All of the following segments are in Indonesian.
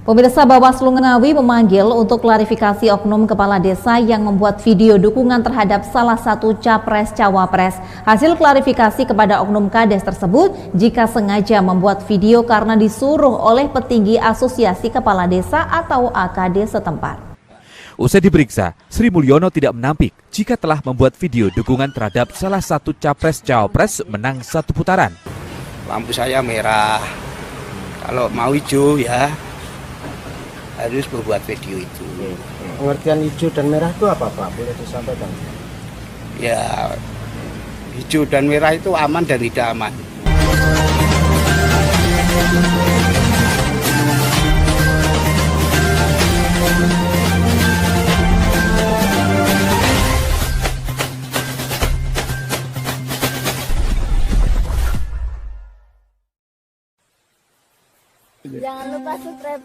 Pemirsa, Bawaslu Ngawi memanggil untuk klarifikasi oknum kepala desa yang membuat video dukungan terhadap salah satu capres-cawapres. Hasil klarifikasi kepada oknum kades tersebut jika sengaja membuat video karena disuruh oleh petinggi asosiasi kepala desa atau AKD setempat. Usai diperiksa, Sri Mulyono tidak menampik jika telah membuat video dukungan terhadap salah satu capres-cawapres menang satu putaran. Lampu saya merah, kalau mau hijau ya harus membuat video itu. Pengertian hijau dan merah itu apa Pak? Boleh disampaikan? Ya, hijau dan merah itu aman dan tidak aman. Jangan lupa subscribe.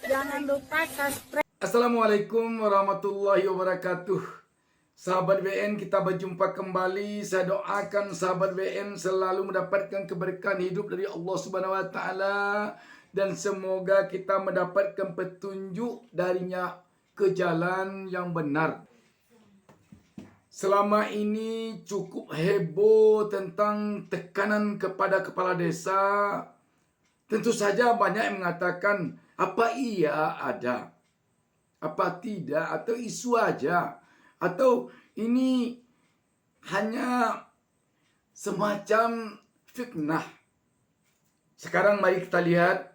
Jangan lupa subscribe. Assalamualaikum warahmatullahi wabarakatuh. Sahabat BN, kita berjumpa kembali. Saya doakan sahabat BN selalu mendapatkan keberkahan hidup dari Allah Subhanahu wa taala dan semoga kita mendapatkan petunjuk darinya ke jalan yang benar. Selama ini cukup heboh tentang tekanan kepada kepala desa. Tentu saja banyak yang mengatakan apa iya ada, apa tidak, atau isu aja, atau ini hanya semacam fitnah. Sekarang mari kita lihat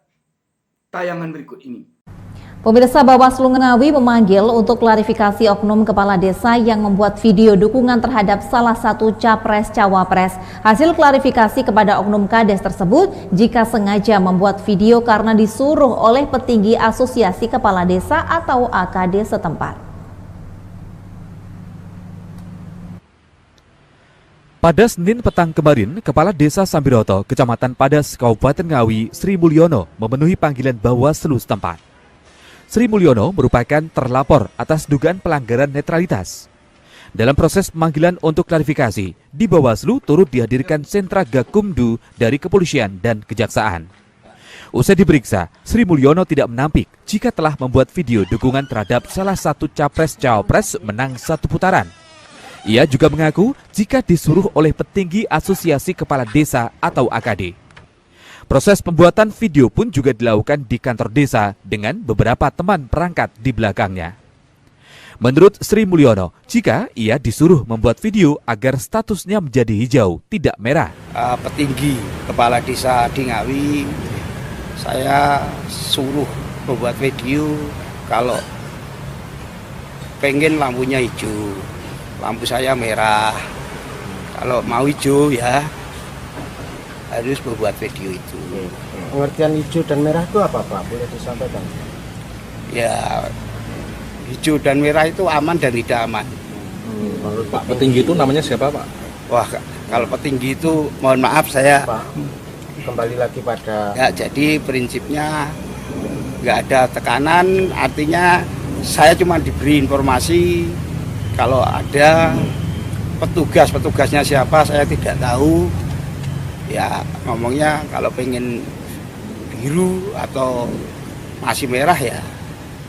tayangan berikut ini. Pemirsa, Bawaslu Ngawi memanggil untuk klarifikasi oknum kepala desa yang membuat video dukungan terhadap salah satu capres-cawapres. Hasil klarifikasi kepada oknum kades tersebut jika sengaja membuat video karena disuruh oleh petinggi asosiasi kepala desa atau AKD setempat. Pada Senin petang kemarin, Kepala Desa Sambiroto, Kecamatan Padas, Kabupaten Ngawi, Sri Mulyono memenuhi panggilan Bawaslu setempat. Sri Mulyono merupakan terlapor atas dugaan pelanggaran netralitas. Dalam proses pemanggilan untuk klarifikasi, di Bawaslu turut dihadirkan sentra Gakumdu dari kepolisian dan kejaksaan. Usai diperiksa, Sri Mulyono tidak menampik jika telah membuat video dukungan terhadap salah satu capres-cawapres menang satu putaran. Ia juga mengaku jika disuruh oleh petinggi asosiasi kepala desa atau AKD. Proses pembuatan video pun juga dilakukan di kantor desa dengan beberapa teman perangkat di belakangnya. Menurut Sri Mulyono, jika ia disuruh membuat video agar statusnya menjadi hijau, tidak merah. Petinggi kepala desa di Ngawi, saya suruh membuat video kalau pengen lampunya hijau, lampu saya merah. Kalau mau hijau ya harus membuat video itu. Pengertian hijau dan merah itu apa Pak? Boleh disampaikan? Ya, hijau dan merah itu aman dan tidak aman. Pak petinggi itu namanya siapa Pak? Wah, kalau petinggi itu mohon maaf saya Pak, kembali lagi pada ya, jadi prinsipnya nggak ada tekanan, artinya saya cuma diberi informasi kalau ada petugasnya siapa saya tidak tahu. Ya ngomongnya kalau pengen biru atau masih merah ya,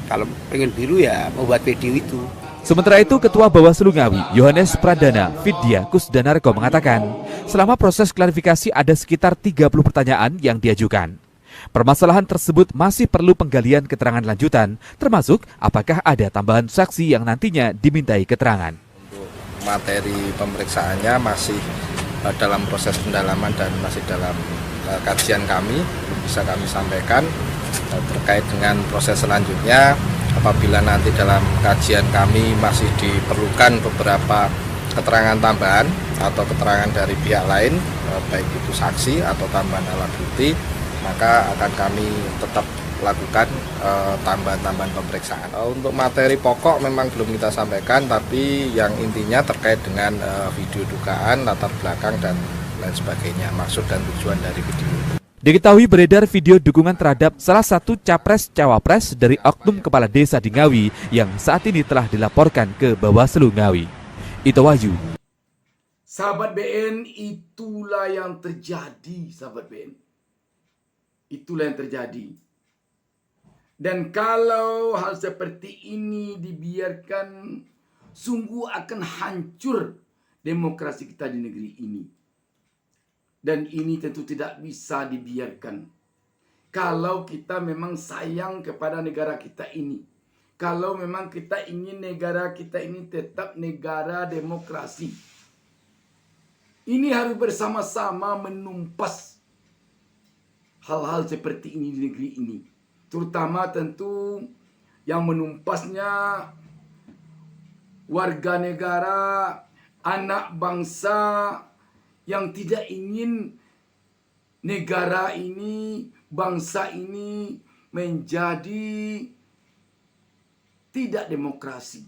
kalau pengen biru ya membuat video itu. Sementara itu, Ketua Bawaslu Ngawi, Yohanes Pradana Vidya Kusdanarko mengatakan, selama proses klarifikasi ada sekitar 30 pertanyaan yang diajukan. Permasalahan tersebut masih perlu penggalian keterangan lanjutan, termasuk apakah ada tambahan saksi yang nantinya dimintai keterangan. Untuk materi pemeriksaannya masih dalam proses pendalaman dan masih dalam kajian kami, belum bisa kami sampaikan terkait dengan proses selanjutnya. Apabila nanti dalam kajian kami masih diperlukan beberapa keterangan tambahan atau keterangan dari pihak lain, baik itu saksi atau tambahan alat bukti, maka akan kami tetap lakukan tambahan-tambahan pemeriksaan. Untuk materi pokok memang belum kita sampaikan, tapi yang intinya terkait dengan video dugaan, latar belakang dan lain sebagainya, maksud dan tujuan dari video itu. Diketahui beredar video dukungan terhadap salah satu capres-cawapres dari oknum kepala desa di Ngawi yang saat ini telah dilaporkan ke Bawaslu Ngawi. Ito Wahyu. Sahabat BN, itulah yang terjadi, sahabat BN. Itulah yang terjadi. Dan kalau hal seperti ini dibiarkan, sungguh akan hancur demokrasi kita di negeri ini. Dan ini tentu tidak bisa dibiarkan. Kalau kita memang sayang kepada negara kita ini, kalau memang kita ingin negara kita ini tetap negara demokrasi, ini harus bersama-sama menumpas hal-hal seperti ini di negeri ini. Terutama tentu yang menumpasnya warga negara, anak bangsa yang tidak ingin negara ini, bangsa ini menjadi tidak demokrasi.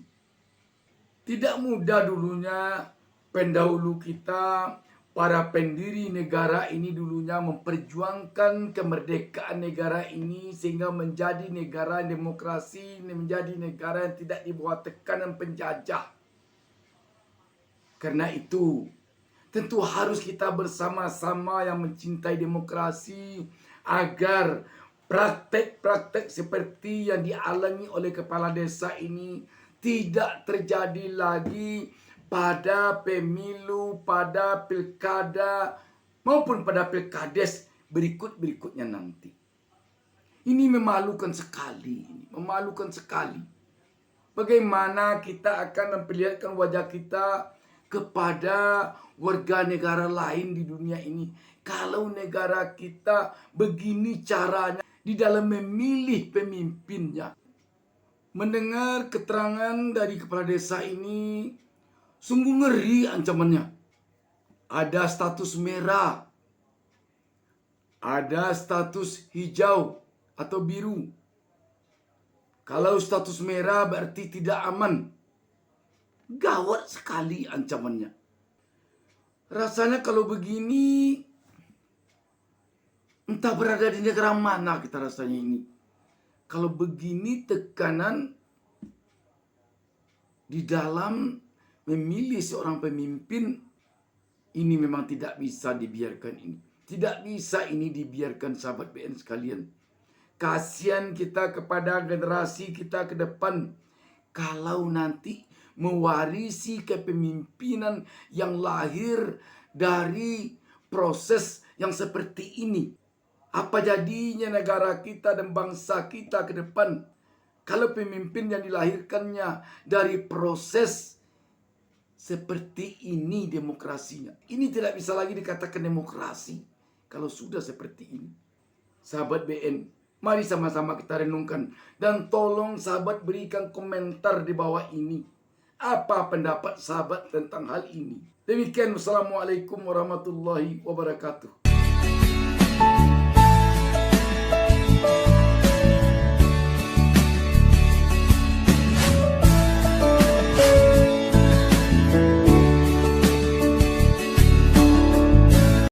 Tidak mudah dulunya pendahulu kita, para pendiri negara ini dulunya memperjuangkan kemerdekaan negara ini sehingga menjadi negara demokrasi, menjadi negara yang tidak di bawah tekanan penjajah. Karena itu, tentu harus kita bersama-sama yang mencintai demokrasi agar praktek-praktek seperti yang dialami oleh kepala desa ini tidak terjadi lagi pada pemilu, pada pilkada, maupun pada pilkades berikut-berikutnya nanti. Ini memalukan sekali, memalukan sekali. Bagaimana kita akan memperlihatkan wajah kita kepada warga negara lain di dunia ini kalau negara kita begini caranya di dalam memilih pemimpinnya. Mendengar keterangan dari kepala desa ini sungguh ngeri ancamannya. Ada status merah, ada status hijau atau biru. Kalau status merah berarti tidak aman. Gawat sekali ancamannya. Rasanya kalau begini, entah berada di negara mana kita rasanya ini. Kalau begini tekanan di dalam memilih seorang pemimpin, ini memang tidak bisa dibiarkan ini. Tidak bisa ini dibiarkan, sahabat BN sekalian. Kasihan kita kepada generasi kita ke depan kalau nanti mewarisi kepemimpinan yang lahir dari proses yang seperti ini. Apa jadinya negara kita dan bangsa kita ke depan kalau pemimpin yang dilahirkannya dari proses seperti ini demokrasinya? Ini tidak bisa lagi dikatakan demokrasi kalau sudah seperti ini. Sahabat BN, mari sama-sama kita renungkan. Dan tolong sahabat berikan komentar di bawah ini. Apa pendapat sahabat tentang hal ini? Demikian, wassalamualaikum warahmatullahi wabarakatuh.